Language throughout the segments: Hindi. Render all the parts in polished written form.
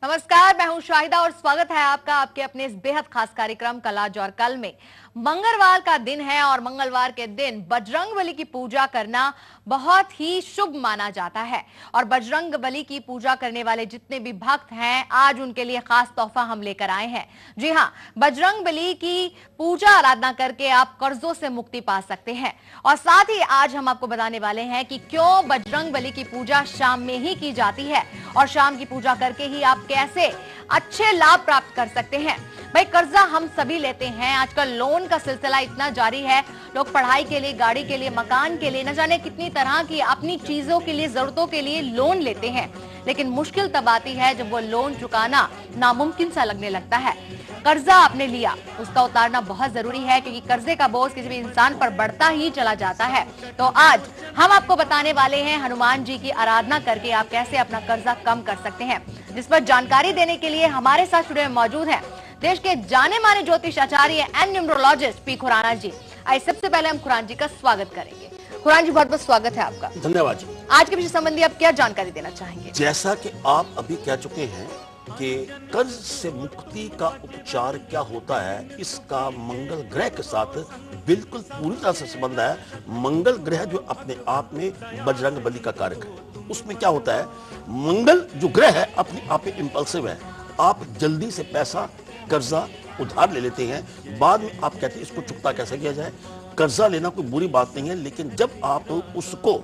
नमस्कार, मैं हूं शाहिदा और स्वागत है आपका आपके अपने इस बेहद खास कार्यक्रम कल आज और कल में। मंगलवार का दिन है और मंगलवार के दिन बजरंगबली की पूजा करना बहुत ही शुभ माना जाता है और बजरंगबली की पूजा करने वाले जितने भी भक्त हैं आज उनके लिए खास तोहफा हम लेकर आए हैं। जी हां, बजरंगबली की पूजा आराधना करके आप कर्जों से मुक्ति पा सकते हैं और साथ ही आज हम आपको बताने वाले हैं कि क्यों बजरंगबली की पूजा शाम में ही की जाती है और शाम की पूजा करके ही आप कैसे अच्छे लाभ प्राप्त कर सकते हैं। भाई, कर्जा हम सभी लेते हैं, आजकल लोन का सिलसिला इतना जारी है। लोग पढ़ाई के लिए, गाड़ी के लिए, मकान के लिए, न जाने कितनी तरह की अपनी चीजों के लिए, जरूरतों के लिए लोन लेते हैं, लेकिन मुश्किल तब आती है जब वो लोन चुकाना नामुमकिन सा लगने लगता है। कर्जा आपने लिया, उसका उतारना बहुत जरूरी है क्योंकि कर्जे का बोझ किसी भी इंसान पर बढ़ता ही चला जाता है। तो आज हम आपको बताने वाले हैं हनुमान जी की आराधना करके आप कैसे अपना कर्जा कम कर सकते हैं, जिस पर जानकारी देने के लिए हमारे साथ स्टूडियो में मौजूद हैं देश के जाने माने ज्योतिष आचार्य एंड न्यूमरोलॉजिस्ट पी खुराना जी। आइए सबसे पहले हम खुराना जी का स्वागत करेंगे। खुराना जी, बहुत बहुत स्वागत है आपका। धन्यवाद जी। आज के विषय संबंधी आप क्या जानकारी देना चाहेंगे? जैसा कि आप अभी कह चुके हैं कि कर्ज से मुक्ति का उपचार क्या होता है, इसका मंगल ग्रह के साथ बिल्कुल पूरी तरह से संबंध है। मंगल ग्रह जो अपने आप में बजरंगबली का कारक है, उसमें क्या होता है, मंगल जो ग्रह है अपने आप में इंपल्सिव है। आप जल्दी से पैसा कर्जा उधार ले लेते हैं, बाद में आप कहते हैं इसको चुकता कैसे किया जाए। कर्जा लेना कोई बुरी बात नहीं है, लेकिन जब आप उसको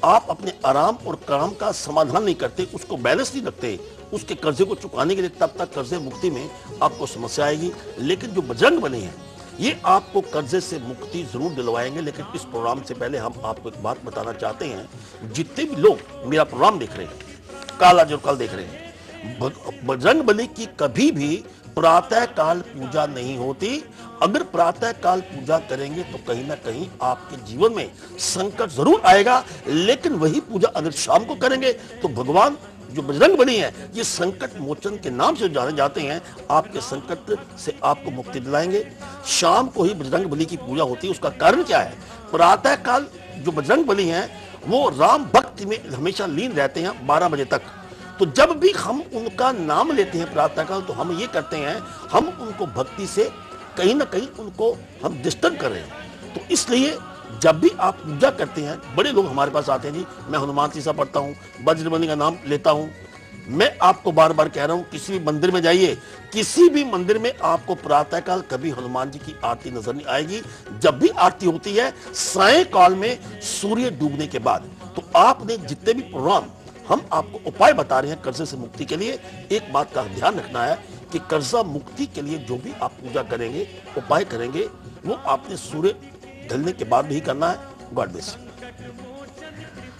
आप अपने आराम और काम का समाधान नहीं करते, उसको बैलेंस नहीं रखते, उसके कर्जे को चुकाने के लिए, तब तक कर्जे मुक्ति में आपको समस्या आएगी। लेकिन जो बजरंगबली हैं ये आपको कर्जे से मुक्ति जरूर दिलवाएंगे। लेकिन इस प्रोग्राम से पहले हम आपको एक बात बताना चाहते हैं, जितने भी लोग मेरा प्रोग्राम देख रहे हैं, कल आज और कल देख रहे हैं, बजरंगबली की कभी भी प्रातः काल पूजा नहीं होती। अगर प्रातः काल पूजा करेंगे तो कहीं ना कहीं आपके जीवन में संकट जरूर आएगा, लेकिन वही पूजा अगर शाम को करेंगे तो भगवान जो बजरंगबली है ये संकट मोचन के नाम से जाने जाते हैं, आपके संकट से आपको मुक्ति दिलाएंगे। शाम को ही बजरंगबली की पूजा होती है। उसका कारण क्या है, प्रातः काल जो बजरंगबली हैं वो राम भक्ति में हमेशा लीन रहते हैं 12 बजे तक। तो जब भी हम उनका नाम लेते हैं प्रातःकाल, तो हम ये करते हैं, हम उनको भक्ति से कहीं ना कहीं उनको हम डिस्टर्ब कर रहे हैं। तो इसलिए जब भी आप पूजा करते हैं, बड़े लोग हमारे पास आते हैं, जी मैं हनुमान चालीसा पढ़ता हूँ, बजरंगबली का नाम लेता हूँ। मैं आपको बार बार कह रहा हूँ, किसी भी मंदिर में जाइए, किसी भी मंदिर में आपको प्रातःकाल कभी हनुमान जी की आरती नजर नहीं आएगी। जब भी आरती होती है सायंकाल में सूर्य डूबने के बाद। तो आपने जितने भी प्रोग्राम हम आपको उपाय बता रहे हैं कर्जे से मुक्ति के लिए, एक बात का ध्यान रखना है कि कर्जा मुक्ति के लिए जो भी आप पूजा करेंगे, उपाय करेंगे, वो आपने सूर्य ढलने के बाद भी करना है। God bless.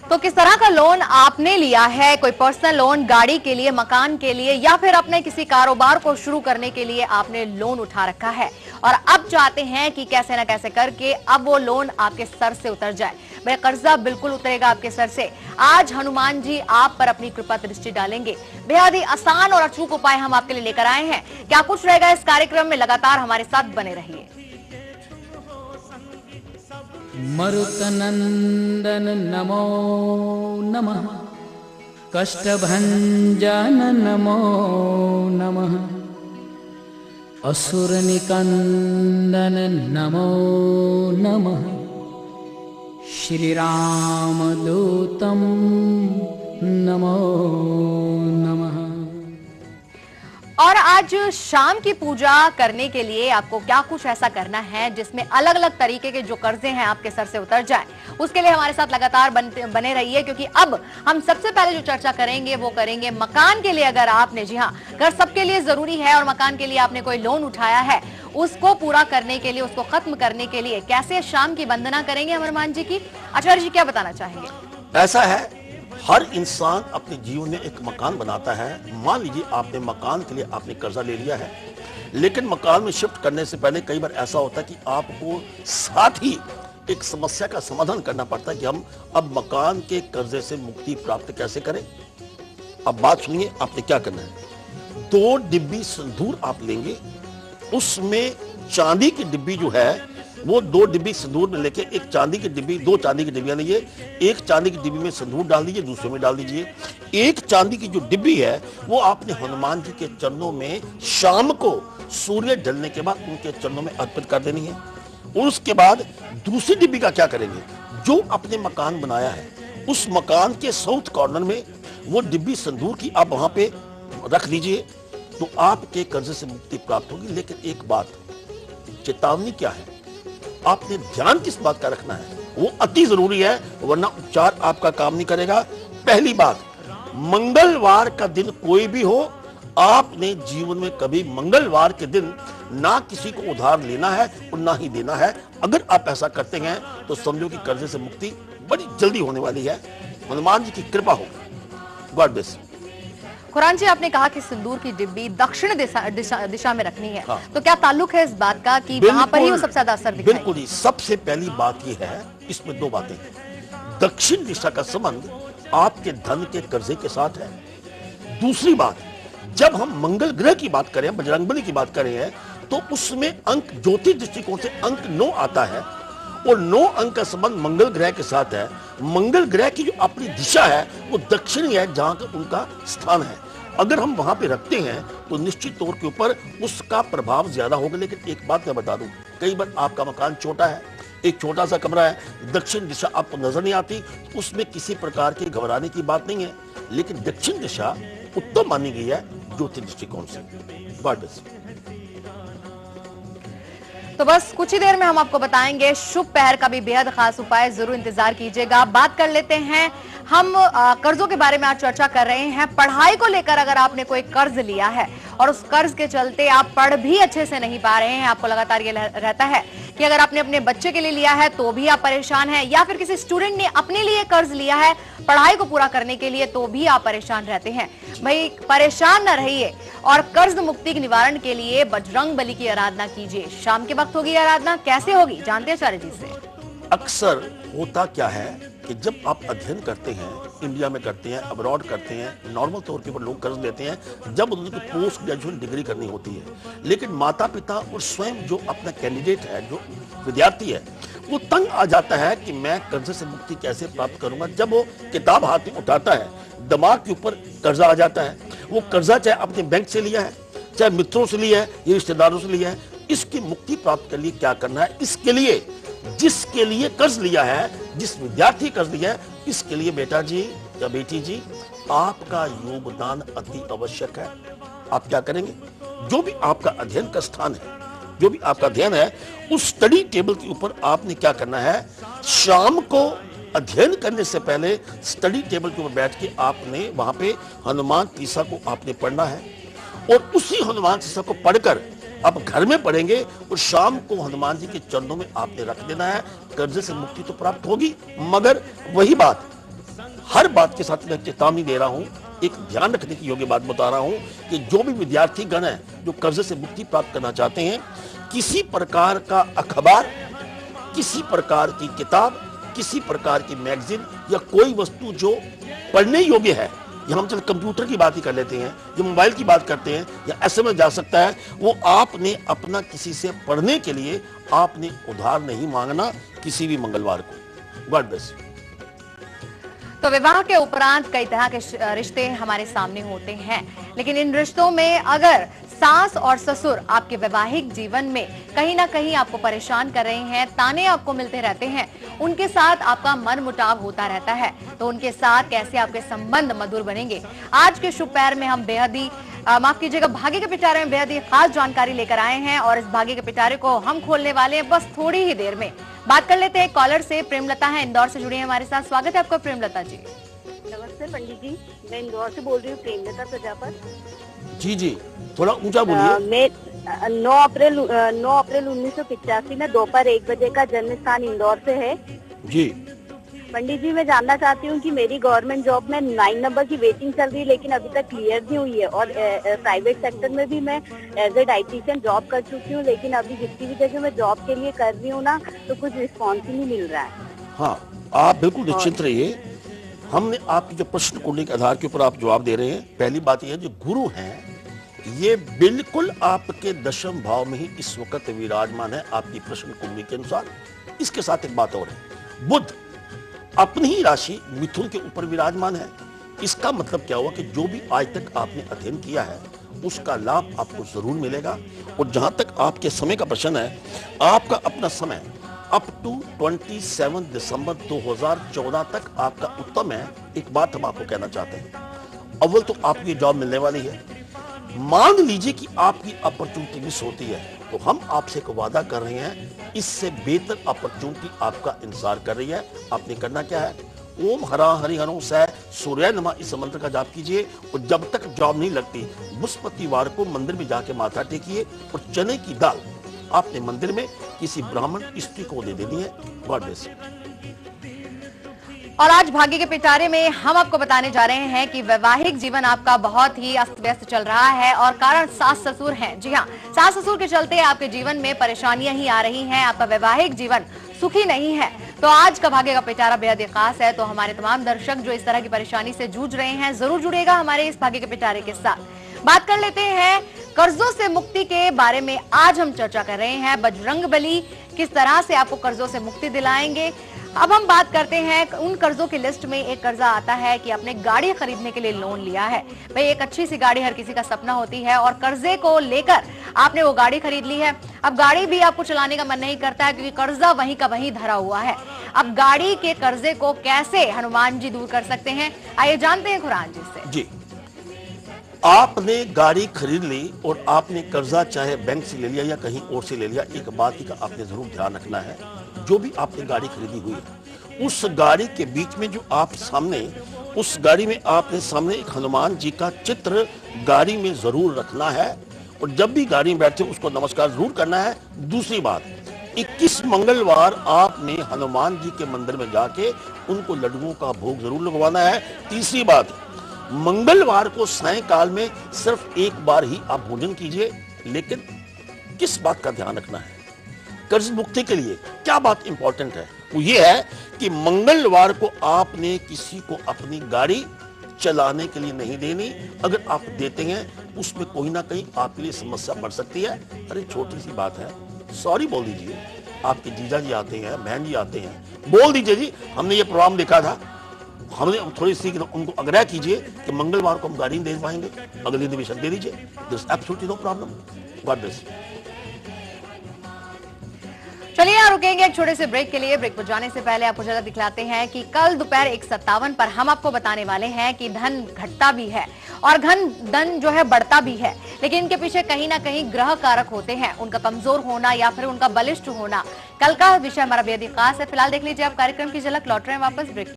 तो किस तरह का लोन आपने लिया है? कोई पर्सनल लोन, गाड़ी के लिए, मकान के लिए, या फिर अपने किसी कारोबार को शुरू करने के लिए आपने लोन उठा रखा है और अब चाहते हैं कि कैसे ना कैसे करके अब वो लोन आपके सर से उतर जाए। भाई, कर्जा बिल्कुल उतरेगा आपके सर से। आज हनुमान जी आप पर अपनी कृपा दृष्टि डालेंगे। बेहद ही आसान और अचूक उपाय हम आपके लिए लेकर आए हैं। क्या कुछ रहेगा इस कार्यक्रम में, लगातार हमारे साथ बने रहिए। मरुतनंदन नमो नमः, कष्टभंजन नमो नमः, असुर निकंदन नमो नमः, श्री राम दूतम नमो नमः। और आज शाम की पूजा करने के लिए आपको क्या कुछ ऐसा करना है जिसमें अलग अलग तरीके के जो कर्जे हैं आपके सर से उतर जाएं, उसके लिए हमारे साथ लगातार बने रहिए, क्योंकि अब हम सबसे पहले जो चर्चा करेंगे वो करेंगे मकान के लिए। अगर आपने, जी हाँ, घर सबके लिए जरूरी है और मकान के लिए आपने कोई लोन उठाया है, उसको पूरा करने के लिए, उसको खत्म करने के लिए कैसे शाम की वंदना करेंगे हनुमान जी की? आचार्य जी क्या बताना चाहेंगे? ऐसा है, हर इंसान अपने जीवन में एक मकान बनाता है। मान लीजिए आपने मकान के लिए आपने कर्जा ले लिया है, लेकिन मकान में शिफ्ट करने से पहले कई बार ऐसा होता है कि आपको साथ ही एक समस्या का समाधान करना पड़ता है कि हम अब मकान के कर्जे से मुक्ति प्राप्त कैसे करें। अब बात सुनिए, आपने क्या करना है। 2 डिब्बी सिंदूर आप लेंगे, उसमें चांदी की डिब्बी जो है वो 2 डिब्बी सिंदूर में लेके एक चांदी की डिब्बी, 2 चांदी की डिब्बियां लीजिए, एक चांदी की डिब्बी में सिंदूर डाल दीजिए, दूसरे में डाल दीजिए। एक चांदी की जो डिब्बी है वो आपने हनुमान जी के चरणों में शाम को सूर्य ढलने के बाद उनके चरणों में अर्पित कर देनी है। और उसके बाद दूसरी डिब्बी का क्या करेंगे, जो आपने मकान बनाया है उस मकान के साउथ कॉर्नर में वो डिब्बी सिंदूर की आप वहां पे रख दीजिए, तो आपके कर्ज से मुक्ति प्राप्त होगी। लेकिन एक बात, चेतावनी क्या है, आपने ध्यान किस बात का रखना है, वो अति जरूरी है, वरना उपचार आपका काम नहीं करेगा। पहली बात, मंगलवार का दिन कोई भी हो, आपने जीवन में कभी मंगलवार के दिन ना किसी को उधार लेना है और ना ही देना है। अगर आप ऐसा करते हैं तो समझो कि कर्जे से मुक्ति बड़ी जल्दी होने वाली है। हनुमान जी की कृपा होगी। God bless. खुरान जी, आपने कहा कि सिंदूर की डिब्बी दक्षिण दिशा में रखनी है, हाँ। तो क्या ताल्लुक है इस बात का कि वहां पर ही वो सबसे ज्यादा असर दिखाएगी? बिल्कुल ही। सबसे पहली बात यह है, इसमें 2 बातें हैं। दक्षिण दिशा का संबंध आपके धन के कर्जे के साथ है। दूसरी बात, जब हम मंगल ग्रह की बात करें, बजरंगबली की बात करें हैं, तो उसमें अंक ज्योतिष दृष्टिकोण से अंक 9 आता है और 9 अंक का संबंध मंगल ग्रह के साथ है। मंगल ग्रह की जो अपनी दिशा है वो दक्षिणी है, जहां का उनका स्थान है। अगर हम वहां पे रखते हैं तो निश्चित तौर के ऊपर उसका प्रभाव ज्यादा होगा। लेकिन एक बात मैं बता दूं, कई बार आपका मकान छोटा है, एक छोटा सा कमरा है, दक्षिण दिशा आपको नजर नहीं आती, उसमें किसी प्रकार की घबराने की बात नहीं है। लेकिन दक्षिण दिशा उत्तम मानी गई है ज्योतिष दृष्टिकोण से। God bless. तो बस कुछ ही देर में हम आपको बताएंगे शुभ पहर का भी बेहद खास उपाय, जरूर इंतजार कीजिएगा। बात कर लेते हैं, हम कर्जों के बारे में आज चर्चा कर रहे हैं। पढ़ाई को लेकर अगर आपने कोई कर्ज लिया है और उस कर्ज के चलते आप पढ़ भी अच्छे से नहीं पा रहे हैं, आपको लगातार ये रहता है कि अगर आपने अपने बच्चे के लिए लिया है तो भी आप परेशान हैं, या फिर किसी स्टूडेंट ने अपने लिए कर्ज लिया है पढ़ाई को पूरा करने के लिए तो भी आप परेशान रहते हैं, भाई परेशान न रहिए और कर्ज मुक्ति के निवारण के लिए बजरंग बली की आराधना कीजिए। शाम के वक्त होगी आराधना, कैसे होगी जानते हैं आचार्य जी से। अक्सर होता क्या है कि जब आप अध्ययन करते हैं, इंडिया में करते हैं, अब्रॉड करते हैं, नॉर्मल तौर के ऊपर लोग कर्ज लेते हैं जब उनकी पोस्ट ग्रेजुएट डिग्री करनी होती है। लेकिन माता पिता और स्वयं जो अपना कैंडिडेट है, जो विद्यार्थी है, वो तंग आ जाता है कि मैं कर्ज से मुक्ति कैसे प्राप्त करूंगा। जब वो किताब हाथ में उठाता है, दिमाग के ऊपर कर्जा आ जाता है। वो कर्जा चाहे अपने बैंक से लिया है, चाहे मित्रों से लिया है या रिश्तेदारों से लिया है, इसकी मुक्ति प्राप्त के लिए क्या करना है, इसके लिए जिसके लिए कर्ज लिया है, जिस विद्यार्थी कर्ज लिया है, इसके लिए बेटा जी या बेटी जी आपका योगदान अति आवश्यक है। आप क्या करेंगे, जो भी आपका अध्ययन का स्थान है, जो भी आपका अध्ययन है, उस स्टडी टेबल के ऊपर आपने क्या करना है, शाम को अध्ययन करने से पहले स्टडी टेबल के ऊपर बैठ के आपने वहां पे हनुमान चालीसा को आपने पढ़ना है और उसी हनुमान चालीसा को पढ़कर आप घर में पढ़ेंगे और शाम को हनुमान जी के चरणों में आपने रख देना है। कर्ज से मुक्ति तो प्राप्त होगी, मगर वही बात, हर बात के साथ मैं चेतावनी दे रहा हूं, एक ध्यान रखने की योग्य बात बता रहा हूं कि जो भी विद्यार्थी गण है जो कर्ज से मुक्ति प्राप्त करना चाहते हैं, किसी प्रकार का अखबार, किसी प्रकार की किताब, किसी प्रकार की मैगजीन या कोई वस्तु जो पढ़ने योग्य है, या हम चल कंप्यूटर की बात ही कर लेते हैं, या मोबाइल की बात करते हैं, या एसएमएस जा सकता है, वो आपने अपना किसी से पढ़ने के लिए आपने उधार नहीं मांगना किसी भी मंगलवार को। God bless. तो विवाह के उपरांत कई तरह के रिश्ते हमारे सामने होते हैं, लेकिन इन रिश्तों में अगर सास और ससुर आपके वैवाहिक जीवन में कहीं ना कहीं आपको परेशान कर रहे हैं, ताने आपको मिलते रहते हैं, उनके साथ आपका मन मुटाव होता रहता है, तो उनके साथ कैसे आपके संबंध मधुर बनेंगे, आज के शुभ पैर में हम बेहद ही माफ कीजिएगा भाग्य के पिटारे में बेहद ही खास जानकारी लेकर आए हैं और इस भाग्य के पिटारे को हम खोलने वाले हैं बस थोड़ी ही देर में। बात कर लेते हैं कॉलर से। प्रेमलता है, इंदौर से जुड़ी है हमारे साथ। स्वागत है आपका प्रेमलता जी। नमस्ते पंडित जी, मैं इंदौर से बोल रही हूँ, प्रेमलता प्रजापत। जी जी, थोड़ा ऊंचा बोलिए। मैं 9 अप्रैल 1985 में दोपहर 1 बजे का जन्म स्थान इंदौर से है। जी पंडित जी, मैं जानना चाहती हूँ कि मेरी गवर्नमेंट जॉब में 9 नंबर की वेटिंग चल रही है, लेकिन अभी तक क्लियर नहीं हुई है, और प्राइवेट सेक्टर में भी मैं एज ए डाइटिशियन जॉब कर चुकी हूँ, लेकिन अभी जितनी भी जगह मैं जॉब के लिए कर रही हूँ ना, तो कुछ रिस्पॉन्स ही नहीं मिल रहा है। हाँ, आप बिल्कुल निश्चिंत रहिए। हमने आपके जो प्रश्न कुंडली के आधार के ऊपर आप जवाब दे रहे हैं, पहली बात यह है जो गुरु हैं ये बिल्कुल आपके दशम भाव में ही इस वक्त विराजमान है आपकी प्रश्न कुंडली के अनुसार। इसके साथ एक बात और है, बुध अपनी ही राशि मिथुन के ऊपर विराजमान है। इसका मतलब क्या हुआ कि जो भी आज तक आपने अध्ययन किया है उसका लाभ आपको जरूर मिलेगा। और जहां तक आपके समय का प्रश्न है, आपका अपना समय अप टू 27 दिसंबर 2014 तक आपका उत्तम है। एक बात हम आपको कहना चाहते हैं, अव्वल तो आपको ये जॉब मिलने वाली है। मान लीजिए कि आपकी अपॉर्चुनिटी मिस होती है तो हम आपसे एक वादा कर रहे हैं, इससे बेहतर अपॉर्चुनिटी आपका इंतजार कर रही है। आपने करना क्या है, ओम हरा हरि हरो सै सूर्य नमः इस मंत्र का जाप कीजिए। और जब तक जॉब नहीं लगती बृहस्पतिवार को मंदिर में जाके माथा टेकिए और चने की दाल आपने मंदिर में किसी ब्राह्मण स्त्री को दे देनी है। God bless you. और आज भाग्य के पिटारे में हम आपको बताने जा रहे हैं कि वैवाहिक जीवन आपका बहुत ही अस्त व्यस्त चल रहा है और कारण सास ससुर हैं। जी हाँ, सास ससुर के चलते आपके जीवन में परेशानियां ही आ रही हैं, आपका वैवाहिक जीवन सुखी नहीं है। तो आज का भाग्य का पिटारा बेहद ही खास है। तो हमारे तमाम दर्शक जो इस तरह की परेशानी से जूझ रहे हैं, जरूर जुड़ेगा हमारे इस भाग्य के पिटारे के साथ। बात कर लेते हैं कर्जों से मुक्ति के बारे में। आज हम चर्चा कर रहे हैं बजरंगबली किस तरह से आपको कर्जों से मुक्ति दिलाएंगे। अब हम बात करते हैं उन कर्जों की लिस्ट में एक कर्जा आता है कि आपने गाड़ी खरीदने के लिए लोन लिया है। भाई एक अच्छी सी गाड़ी हर किसी का सपना होती है और कर्जे को लेकर आपने वो गाड़ी खरीद ली है। अब गाड़ी भी आपको चलाने का मन नहीं करता है क्योंकि कर्जा वहीं का वहीं धरा हुआ है। अब गाड़ी के कर्जे को कैसे हनुमान जी दूर कर सकते हैं, आइए जानते हैं खुरान जी से। जी, आपने गाड़ी खरीद ली और आपने कर्जा चाहे बैंक से ले लिया या कहीं और से ले लिया, एक बात का आपने जरूर ध्यान रखना है, जो भी आपने गाड़ी खरीदी हुई है उस गाड़ी के बीच में जो आप सामने, उस गाड़ी में आपने सामने एक हनुमान जी का चित्र गाड़ी में जरूर रखना है और जब भी गाड़ी में बैठे उसको नमस्कार जरूर करना है। दूसरी बात, 21 मंगलवार आपने हनुमान जी के मंदिर में जाके उनको लड्डुओं का भोग जरूर लगवाना है। तीसरी बात, मंगलवार को सायंकाल में सिर्फ एक बार ही आप भोजन कीजिए। लेकिन किस बात का ध्यान रखना है, कर्ज मुक्ति के लिए क्या बात इंपॉर्टेंट है, वो ये है कि मंगलवार को आपने किसी को अपनी गाड़ी चलाने के लिए नहीं देनी। अगर आप देते हैं उसमें कोई ना कहीं आपके लिए समस्या बढ़ सकती है। अरे छोटी सी बात है, सॉरी बोल दीजिए। आपके जीजा जी आते हैं, बहन जी आते हैं, बोल दीजिए जी हमने ये प्रोग्राम देखा था, हमने थोड़ी सी उनको आग्रह कीजिए कि मंगलवार को हम गाड़ी नहीं दे पाएंगे, अगले दिन बेशक दे दीजिए। There is absolutely no problem. God bless you. चलिए यहाँ रुकेंगे एक छोटे से ब्रेक के लिए। ब्रेक पर जाने से पहले आपको जरा दिखलाते हैं कि कल दोपहर 1:57 पर हम आपको बताने वाले हैं कि धन घटता भी है और धन जो है बढ़ता भी है, लेकिन इनके पीछे कहीं ना कहीं ग्रह कारक होते हैं, उनका कमजोर होना या फिर उनका बलिष्ठ होना। कल का विषय हमारा बेहद ही खास है। फिलहाल देख लीजिए आप कार्यक्रम की झलक। लौट रहे हैं वापस ब्रेक।